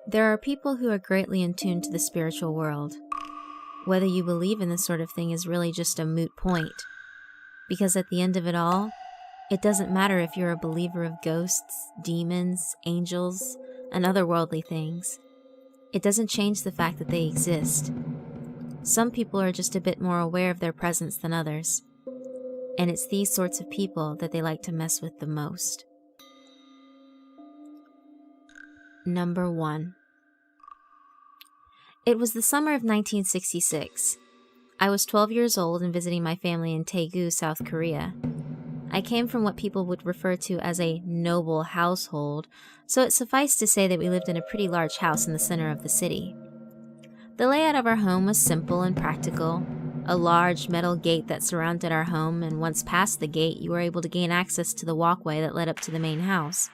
There are people who are greatly in tune to the spiritual world. Whether you believe in this sort of thing is really just a moot point, because at the end of it all, it doesn't matter if you're a believer of ghosts, demons, angels, and other worldly things. It doesn't change the fact that they exist. Some people are just a bit more aware of their presence than others, and it's these sorts of people that they like to mess with the most. Number 1. It was the summer of 1966. I was 12 years old and visiting my family in Daegu, South Korea. I came from what people would refer to as a noble household, so it sufficed to say that we lived in a pretty large house in the center of the city. The layout of our home was simple and practical. A large metal gate that surrounded our home, and once past the gate, you were able to gain access to the walkway that led up to the main house.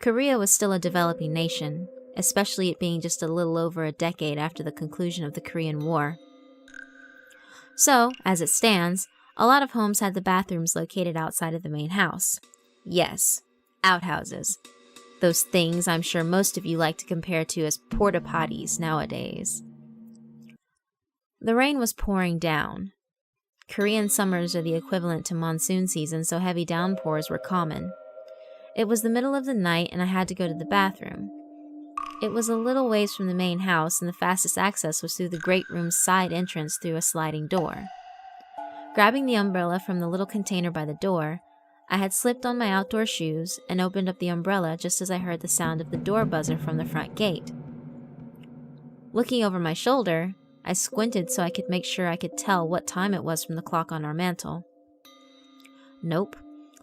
Korea was still a developing nation, especially it being just a little over a decade after the conclusion of the Korean War. So, as it stands, a lot of homes had the bathrooms located outside of the main house. Yes, outhouses. Those things I'm sure most of you like to compare to as porta potties nowadays. The rain was pouring down. Korean summers are the equivalent to monsoon season, so heavy downpours were common. It was the middle of the night and I had to go to the bathroom. It was a little ways from the main house, and the fastest access was through the great room's side entrance through a sliding door. Grabbing the umbrella from the little container by the door, I had slipped on my outdoor shoes and opened up the umbrella just as I heard the sound of the door buzzer from the front gate. Looking over my shoulder, I squinted so I could make sure I could tell what time it was from the clock on our mantel. Nope,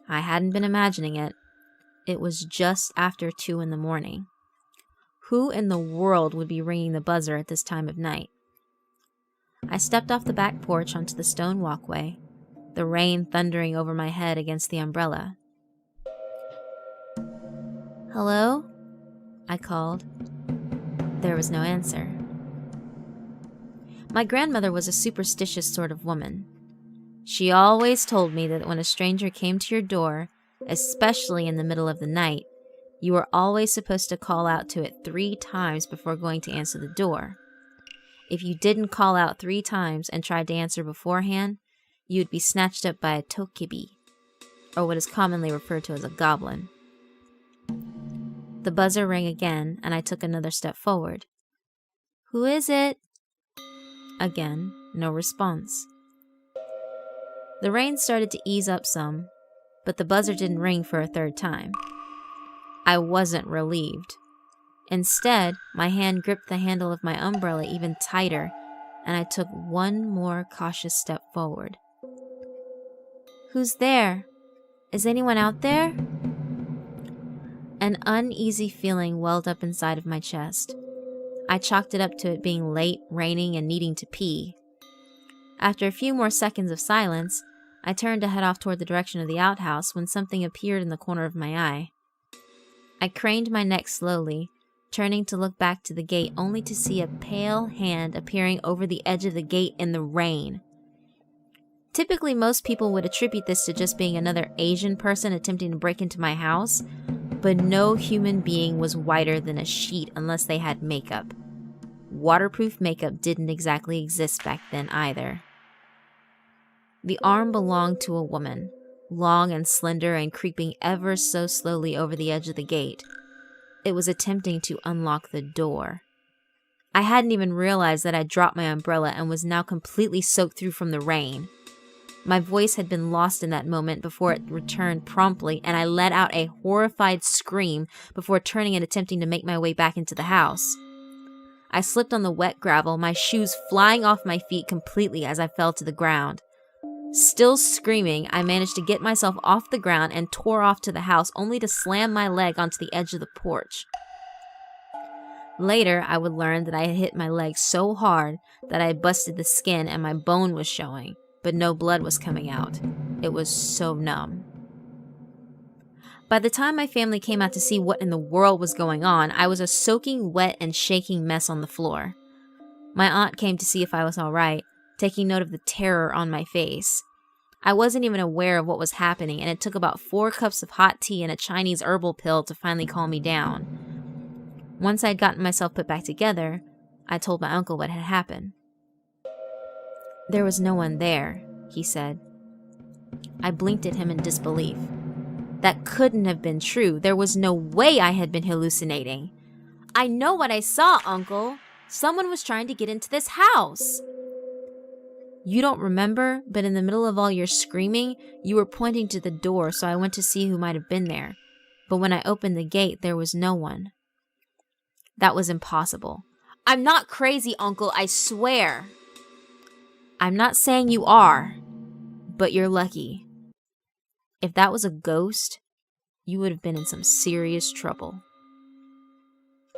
I hadn't been imagining it. It was just after 2 in the morning. Who in the world would be ringing the buzzer at this time of night? I stepped off the back porch onto the stone walkway, the rain thundering over my head against the umbrella. "Hello?" I called. There was no answer. My grandmother was a superstitious sort of woman. She always told me that when a stranger came to your door, especially in the middle of the night, you were always supposed to call out to it 3 times before going to answer the door. If you didn't call out 3 times and tried to answer beforehand, you would be snatched up by a tokibi, or what is commonly referred to as a goblin. The buzzer rang again, and I took another step forward. "Who is it?" Again, no response. The rain started to ease up some, but the buzzer didn't ring for a 3rd time. I wasn't relieved. Instead, my hand gripped the handle of my umbrella even tighter, and I took one more cautious step forward. "Who's there? Is anyone out there?" An uneasy feeling welled up inside of my chest. I chalked it up to it being late, raining, and needing to pee. After a few more seconds of silence, I turned to head off toward the direction of the outhouse when something appeared in the corner of my eye. I craned my neck slowly, turning to look back to the gate only to see a pale hand appearing over the edge of the gate in the rain. Typically, most people would attribute this to just being another Asian person attempting to break into my house, but no human being was whiter than a sheet unless they had makeup. Waterproof makeup didn't exactly exist back then either. The arm belonged to a woman, long and slender and creeping ever so slowly over the edge of the gate. It was attempting to unlock the door. I hadn't even realized that I'd dropped my umbrella and was now completely soaked through from the rain. My voice had been lost in that moment before it returned promptly, and I let out a horrified scream before turning and attempting to make my way back into the house. I slipped on the wet gravel, my shoes flying off my feet completely as I fell to the ground. Still screaming, I managed to get myself off the ground and tore off to the house, only to slam my leg onto the edge of the porch. Later, I would learn that I had hit my leg so hard that I had busted the skin and my bone was showing, but no blood was coming out. It was so numb. By the time my family came out to see what in the world was going on, I was a soaking wet and shaking mess on the floor. My aunt came to see if I was all right, taking note of the terror on my face. I wasn't even aware of what was happening, and it took about 4 cups of hot tea and a Chinese herbal pill to finally calm me down. Once I'd gotten myself put back together, I told my uncle what had happened. "There was no one there," he said. I blinked at him in disbelief. That couldn't have been true. There was no way I had been hallucinating. "I know what I saw, Uncle. Someone was trying to get into this house." "You don't remember, but in the middle of all your screaming, you were pointing to the door, so I went to see who might have been there. But when I opened the gate, there was no one." "That was impossible." "I'm not crazy, Uncle, I swear." "I'm not saying you are, but you're lucky. If that was a ghost, you would have been in some serious trouble."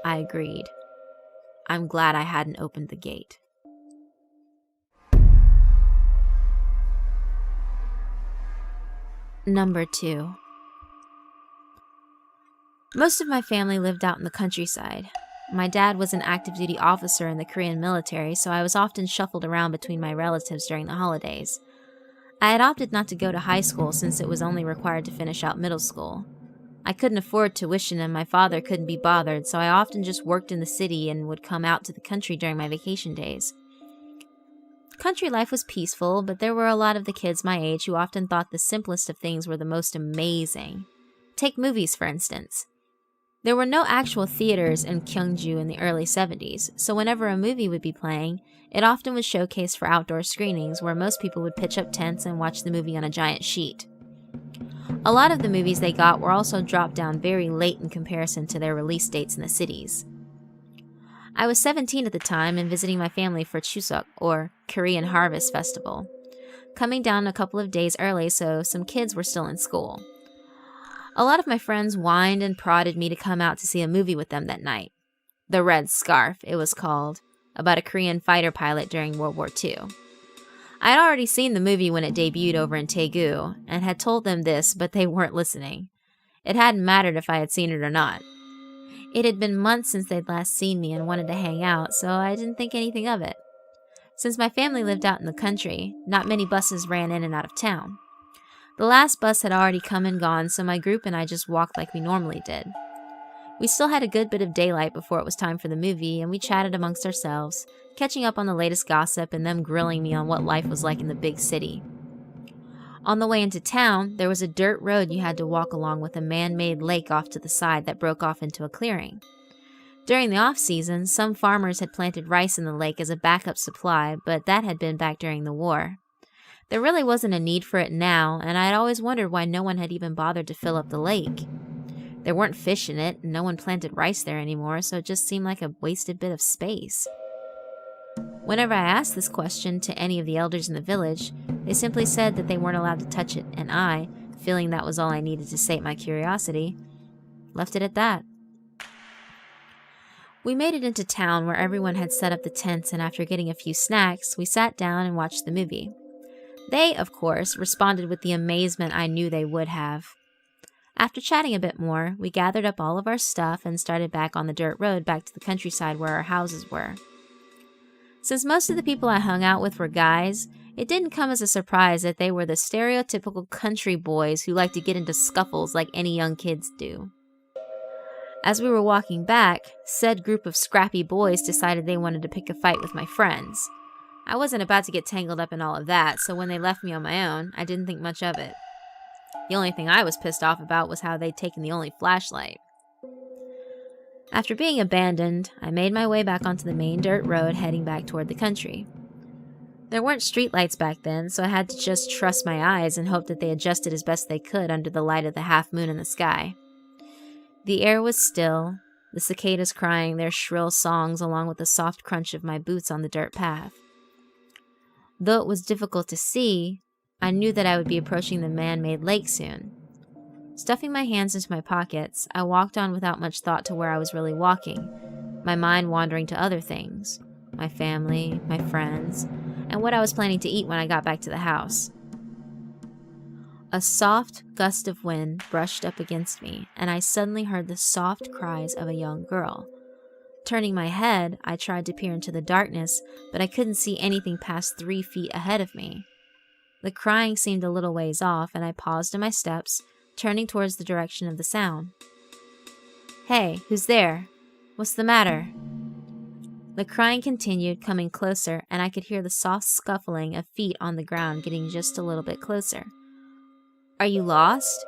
I agreed. I'm glad I hadn't opened the gate. Number 2. Most of my family lived out in the countryside. My dad was an active duty officer in the Korean military, so I was often shuffled around between my relatives during the holidays. I had opted not to go to high school since it was only required to finish out middle school. I couldn't afford tuition and my father couldn't be bothered, so I often just worked in the city and would come out to the country during my vacation days. Country life was peaceful, but there were a lot of the kids my age who often thought the simplest of things were the most amazing. Take movies, for instance. There were no actual theaters in Gyeongju in the early 70s, so whenever a movie would be playing, it often was showcased for outdoor screenings where most people would pitch up tents and watch the movie on a giant sheet. A lot of the movies they got were also dropped down very late in comparison to their release dates in the cities. I was 17 at the time and visiting my family for Chuseok, or Korean Harvest Festival, coming down a couple of days early so some kids were still in school. A lot of my friends whined and prodded me to come out to see a movie with them that night. The Red Scarf, it was called, about a Korean fighter pilot during World War II. I had already seen the movie when it debuted over in Daegu, and had told them this, but they weren't listening. It hadn't mattered if I had seen it or not. It had been months since they'd last seen me and wanted to hang out, so I didn't think anything of it. Since my family lived out in the country, not many buses ran in and out of town. The last bus had already come and gone, so my group and I just walked like we normally did. We still had a good bit of daylight before it was time for the movie, and we chatted amongst ourselves, catching up on the latest gossip and them grilling me on what life was like in the big city. On the way into town, there was a dirt road you had to walk along with a man-made lake off to the side that broke off into a clearing. During the off-season, some farmers had planted rice in the lake as a backup supply, but that had been back during the war. There really wasn't a need for it now, and I had always wondered why no one had even bothered to fill up the lake. There weren't fish in it, and no one planted rice there anymore, so it just seemed like a wasted bit of space. Whenever I asked this question to any of the elders in the village, they simply said that they weren't allowed to touch it, and I, feeling that was all I needed to sate my curiosity, left it at that. We made it into town where everyone had set up the tents, and after getting a few snacks, we sat down and watched the movie. They, of course, responded with the amazement I knew they would have. After chatting a bit more, we gathered up all of our stuff and started back on the dirt road back to the countryside where our houses were. Since most of the people I hung out with were guys, it didn't come as a surprise that they were the stereotypical country boys who like to get into scuffles like any young kids do. As we were walking back, said group of scrappy boys decided they wanted to pick a fight with my friends. I wasn't about to get tangled up in all of that, so when they left me on my own, I didn't think much of it. The only thing I was pissed off about was how they'd taken the only flashlight. After being abandoned, I made my way back onto the main dirt road heading back toward the country. There weren't streetlights back then, so I had to just trust my eyes and hope that they adjusted as best they could under the light of the half moon in the sky. The air was still, the cicadas crying their shrill songs along with the soft crunch of my boots on the dirt path. Though it was difficult to see, I knew that I would be approaching the man-made lake soon. Stuffing my hands into my pockets, I walked on without much thought to where I was really walking, my mind wandering to other things, my family, my friends, and what I was planning to eat when I got back to the house. A soft gust of wind brushed up against me, and I suddenly heard the soft cries of a young girl. Turning my head, I tried to peer into the darkness, but I couldn't see anything past 3 feet ahead of me. The crying seemed a little ways off, and I paused in my steps, turning towards the direction of the sound. "Hey, who's there? What's the matter?" The crying continued, coming closer, and I could hear the soft scuffling of feet on the ground getting just a little bit closer. "Are you lost?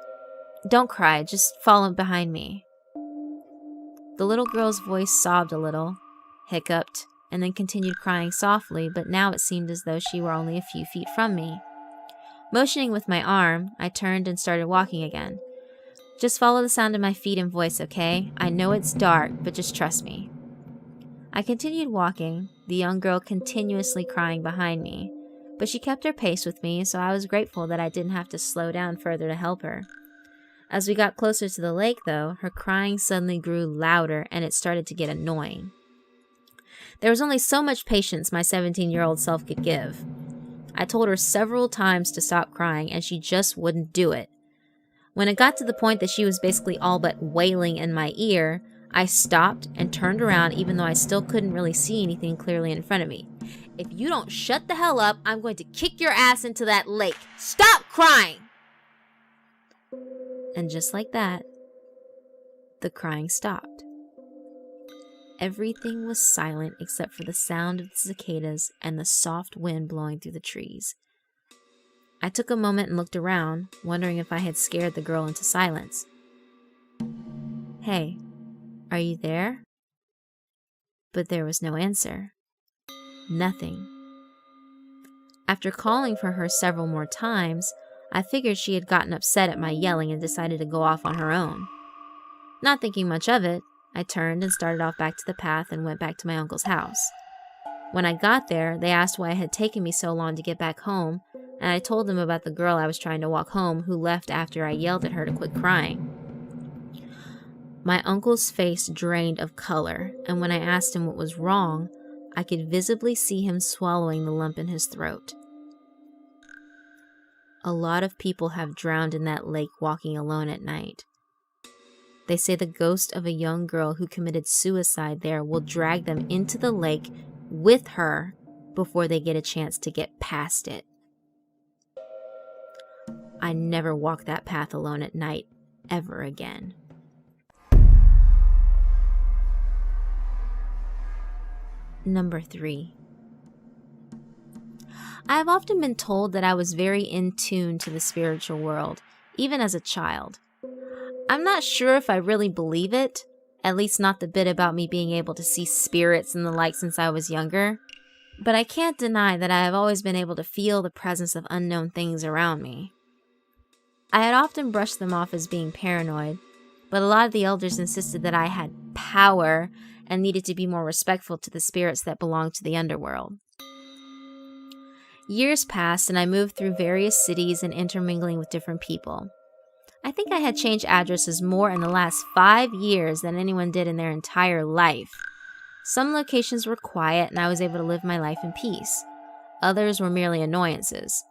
Don't cry, just follow behind me." The little girl's voice sobbed a little, hiccuped, and then continued crying softly, but now it seemed as though she were only a few feet from me. Motioning with my arm, I turned and started walking again. "Just follow the sound of my feet and voice, okay? I know it's dark, but just trust me." I continued walking, the young girl continuously crying behind me, but she kept her pace with me, so I was grateful that I didn't have to slow down further to help her. As we got closer to the lake, though, her crying suddenly grew louder and it started to get annoying. There was only so much patience my 17-year-old self could give. I told her several times to stop crying and she just wouldn't do it. When it got to the point that she was basically all but wailing in my ear, I stopped and turned around even though I still couldn't really see anything clearly in front of me. "If you don't shut the hell up, I'm going to kick your ass into that lake. Stop crying!" And just like that, the crying stopped. Everything was silent except for the sound of the cicadas and the soft wind blowing through the trees. I took a moment and looked around, wondering if I had scared the girl into silence. "Hey, are you there?" But there was no answer. Nothing. After calling for her several more times, I figured she had gotten upset at my yelling and decided to go off on her own. Not thinking much of it, I turned and started off back to the path and went back to my uncle's house. When I got there, they asked why it had taken me so long to get back home, and I told them about the girl I was trying to walk home who left after I yelled at her to quit crying. My uncle's face drained of color, and when I asked him what was wrong, I could visibly see him swallowing the lump in his throat. A lot of people have drowned in that lake walking alone at night. They say the ghost of a young girl who committed suicide there will drag them into the lake with her before they get a chance to get past it. I never walk that path alone at night, ever again. Number 3. I have often been told that I was very in tune to the spiritual world, even as a child. I'm not sure if I really believe it, at least not the bit about me being able to see spirits and the like since I was younger, but I can't deny that I have always been able to feel the presence of unknown things around me. I had often brushed them off as being paranoid, but a lot of the elders insisted that I had power and needed to be more respectful to the spirits that belonged to the underworld. Years passed and I moved through various cities and intermingling with different people. I think I had changed addresses more in the last 5 years than anyone did in their entire life. Some locations were quiet and I was able to live my life in peace. Others were merely annoyances.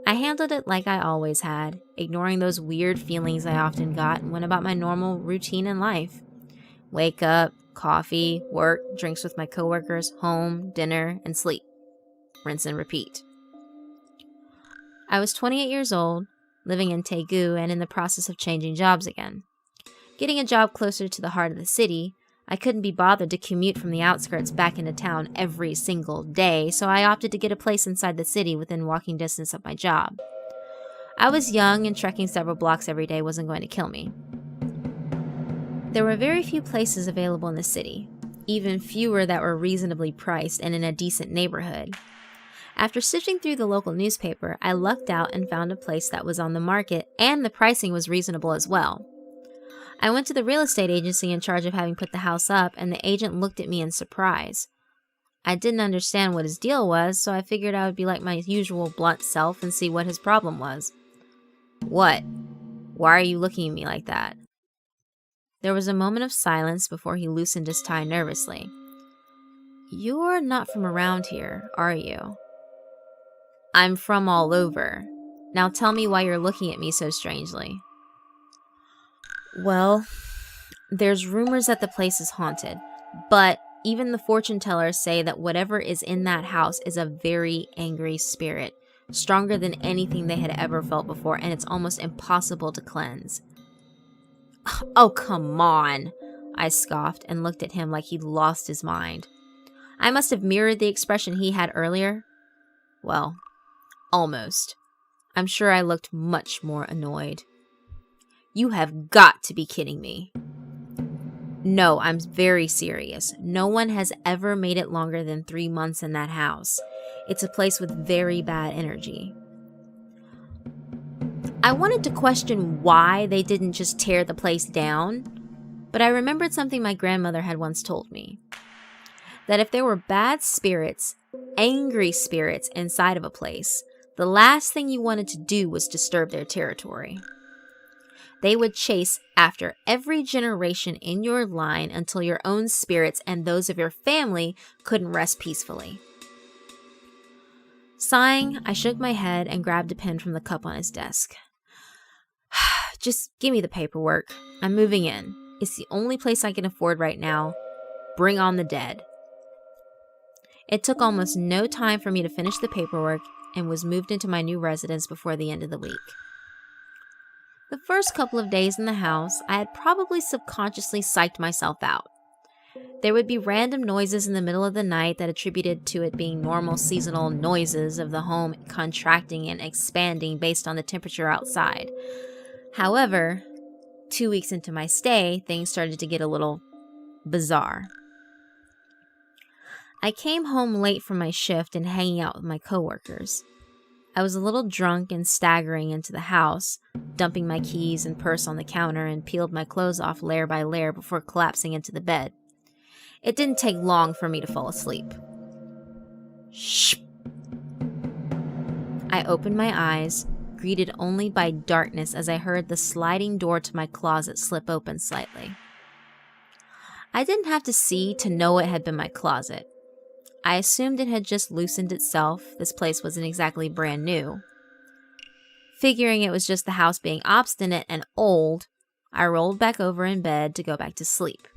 I handled it like I always had, ignoring those weird feelings I often got and went about my normal routine in life. Wake up, coffee, work, drinks with my coworkers, home, dinner, and sleep. Rinse and repeat. I was 28 years old, living in Daegu and in the process of changing jobs again. Getting a job closer to the heart of the city, I couldn't be bothered to commute from the outskirts back into town every single day, so I opted to get a place inside the city within walking distance of my job. I was young and trekking several blocks every day wasn't going to kill me. There were very few places available in the city, even fewer that were reasonably priced and in a decent neighborhood. After sifting through the local newspaper, I lucked out and found a place that was on the market and the pricing was reasonable as well. I went to the real estate agency in charge of having put the house up and the agent looked at me in surprise. I didn't understand what his deal was, so I figured I would be like my usual blunt self and see what his problem was. "What? Why are you looking at me like that?" There was a moment of silence before he loosened his tie nervously. "You're not from around here, are you?" "I'm from all over. Now tell me why you're looking at me so strangely." "Well, there's rumors that the place is haunted, but even the fortune tellers say that whatever is in that house is a very angry spirit, stronger than anything they had ever felt before, and it's almost impossible to cleanse." "Oh, come on. I scoffed and looked at him like he'd lost his mind. I must have mirrored the expression he had earlier. Well, almost. I'm sure I looked much more annoyed. You have got to be kidding me. No, I'm very serious. No one has ever made it longer than 3 months in that house. It's a place with very bad energy. I wanted to question why they didn't just tear the place down, but I remembered something my grandmother had once told me. That if there were bad spirits, angry spirits inside of a place, the last thing you wanted to do was disturb their territory. They would chase after every generation in your line until your own spirits and those of your family couldn't rest peacefully. Sighing, I shook my head and grabbed a pen from the cup on his desk. Just give me the paperwork. I'm moving in. It's the only place I can afford right now. Bring on the dead. It took almost no time for me to finish the paperwork and was moved into my new residence before the end of the week. The first couple of days in the house, I had probably subconsciously psyched myself out. There would be random noises in the middle of the night that attributed to it being normal seasonal noises of the home contracting and expanding based on the temperature outside. However, 2 weeks into my stay, things started to get a little bizarre. I came home late from my shift and hanging out with my coworkers. I was a little drunk and staggering into the house, dumping my keys and purse on the counter and peeled my clothes off layer by layer before collapsing into the bed. It didn't take long for me to fall asleep. Shh. I opened my eyes, greeted only by darkness as I heard the sliding door to my closet slip open slightly. I didn't have to see to know it had been my closet. I assumed it had just loosened itself. This place wasn't exactly brand new. Figuring it was just the house being obstinate and old, I rolled back over in bed to go back to sleep.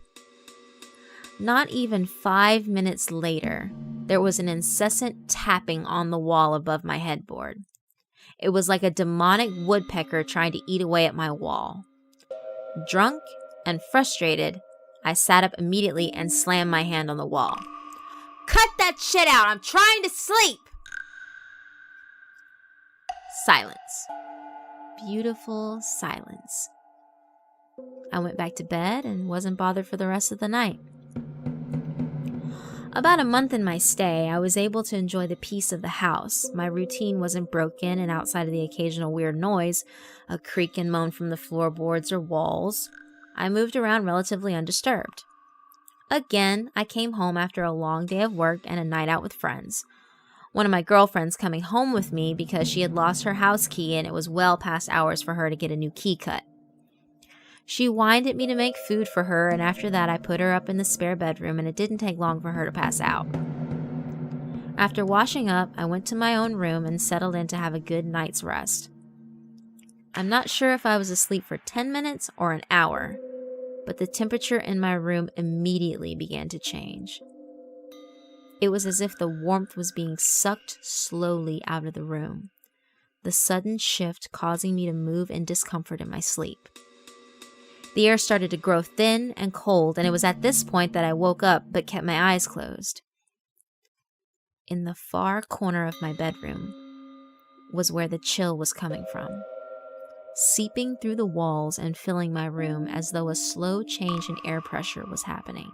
Not even 5 minutes later, there was an incessant tapping on the wall above my headboard. It was like a demonic woodpecker trying to eat away at my wall. Drunk and frustrated, I sat up immediately and slammed my hand on the wall. Cut that shit out! I'm trying to sleep! Silence. Beautiful silence. I went back to bed and wasn't bothered for the rest of the night. About a month in my stay, I was able to enjoy the peace of the house. My routine wasn't broken, and outside of the occasional weird noise, a creak and moan from the floorboards or walls, I moved around relatively undisturbed. Again, I came home after a long day of work and a night out with friends. One of my girlfriends coming home with me because she had lost her house key and it was well past hours for her to get a new key cut. She whined at me to make food for her, and after that I put her up in the spare bedroom, and it didn't take long for her to pass out. After washing up, I went to my own room and settled in to have a good night's rest. I'm not sure if I was asleep for 10 minutes or an hour, but the temperature in my room immediately began to change. It was as if the warmth was being sucked slowly out of the room, the sudden shift causing me to move in discomfort in my sleep. The air started to grow thin and cold, and it was at this point that I woke up but kept my eyes closed. In the far corner of my bedroom was where the chill was coming from, seeping through the walls and filling my room as though a slow change in air pressure was happening.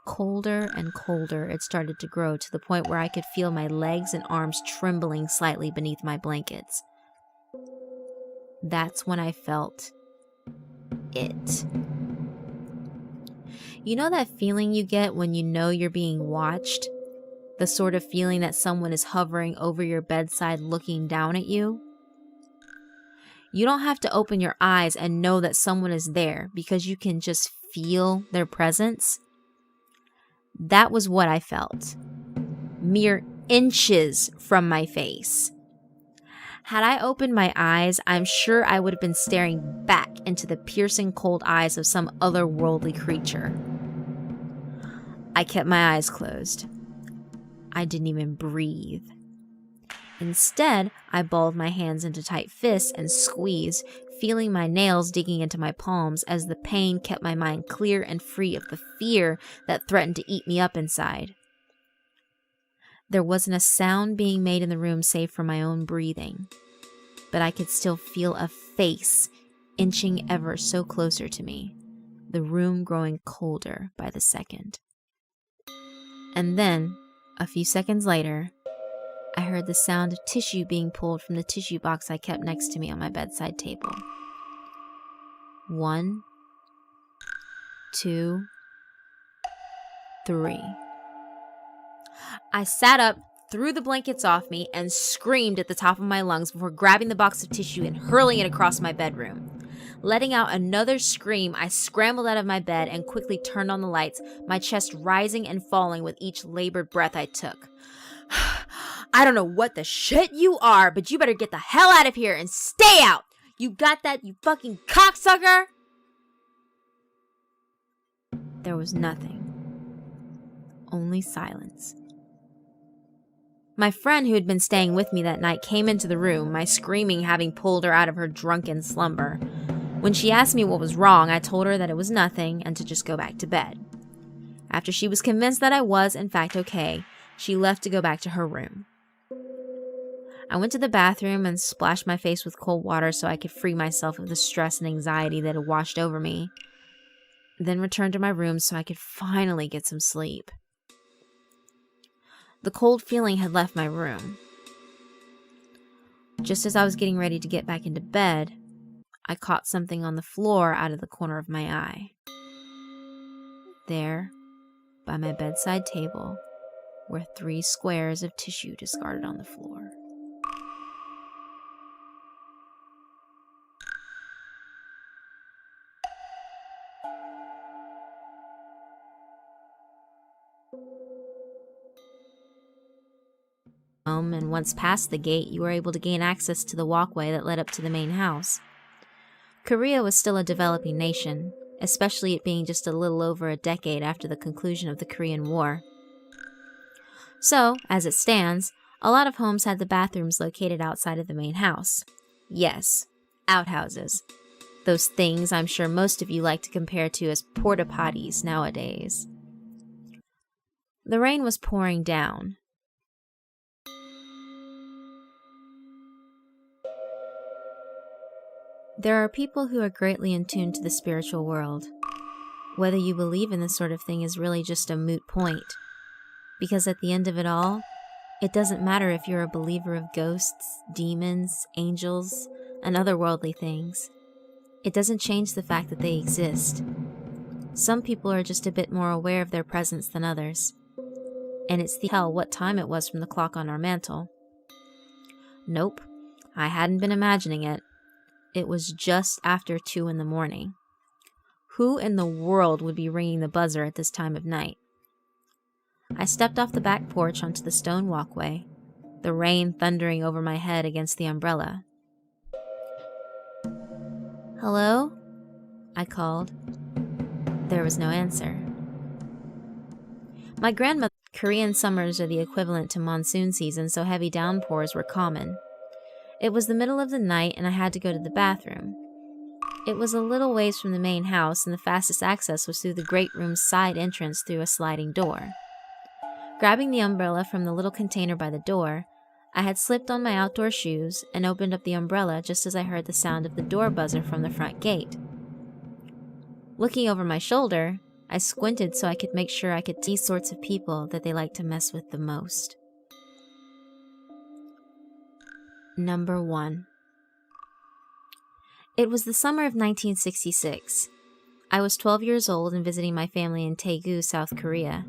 Colder and colder it started to grow to the point where I could feel my legs and arms trembling slightly beneath my blankets. That's when I felt it. You know that feeling you get when you know you're being watched? The sort of feeling that someone is hovering over your bedside looking down at you? You don't have to open your eyes and know that someone is there because you can just feel their presence. That was what I felt. Mere inches from my face. Had I opened my eyes, I'm sure I would have been staring back into the piercing cold eyes of some otherworldly creature. I kept my eyes closed. I didn't even breathe. Instead, I balled my hands into tight fists and squeezed, feeling my nails digging into my palms as the pain kept my mind clear and free of the fear that threatened to eat me up inside. There wasn't a sound being made in the room save for my own breathing, but I could still feel a face inching ever so closer to me, the room growing colder by the second. And then, a few seconds later, I heard the sound of tissue being pulled from the tissue box I kept next to me on my bedside table. 1, 2, 3. I sat up, threw the blankets off me, and screamed at the top of my lungs before grabbing the box of tissue and hurling it across my bedroom. Letting out another scream, I scrambled out of my bed and quickly turned on the lights, my chest rising and falling with each labored breath I took. I don't know what the shit you are, but you better get the hell out of here and stay out! You got that, you fucking cocksucker? There was nothing. Only silence. My friend who had been staying with me that night came into the room, my screaming having pulled her out of her drunken slumber. When she asked me what was wrong, I told her that it was nothing and to just go back to bed. After she was convinced that I was, in fact, okay, she left to go back to her room. I went to the bathroom and splashed my face with cold water so I could free myself of the stress and anxiety that had washed over me, then returned to my room so I could finally get some sleep. The cold feeling had left my room. Just as I was getting ready to get back into bed, I caught something on the floor out of the corner of my eye. There, by my bedside table, were 3 squares of tissue discarded on the floor. And once past the gate, you were able to gain access to the walkway that led up to the main house. Korea was still a developing nation, especially it being just a little over a decade after the conclusion of the Korean War. So, as it stands, a lot of homes had the bathrooms located outside of the main house. Yes, outhouses. Those things I'm sure most of you like to compare to as porta potties nowadays. The rain was pouring down. There are people who are greatly in tune to the spiritual world. Whether you believe in this sort of thing is really just a moot point. Because at the end of it all, it doesn't matter if you're a believer of ghosts, demons, angels, and other worldly things. It doesn't change the fact that they exist. Some people are just a bit more aware of their presence than others. And it's the hell what time it was from the clock on our mantle. Nope, I hadn't been imagining it. It was just after 2 a.m. Who in the world would be ringing the buzzer at this time of night? I stepped off the back porch onto the stone walkway, the rain thundering over my head against the umbrella. "Hello?" I called. There was no answer. My grandmother, Korean summers are the equivalent to monsoon season, so heavy downpours were common. It was the middle of the night and I had to go to the bathroom. It was a little ways from the main house and the fastest access was through the great room's side entrance through a sliding door. Grabbing the umbrella from the little container by the door, I had slipped on my outdoor shoes and opened up the umbrella just as I heard the sound of the door buzzer from the front gate. Looking over my shoulder, I squinted so I could make sure I could see sorts of people that they like to mess with the most. Number 1. It was the summer of 1966. I was 12 years old and visiting my family in Daegu, South Korea.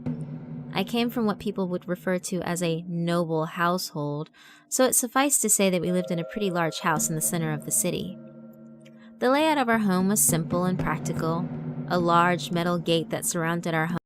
I came from what people would refer to as a noble household, so it sufficed to say that we lived in a pretty large house in the center of the city. The layout of our home was simple and practical, a large metal gate that surrounded our home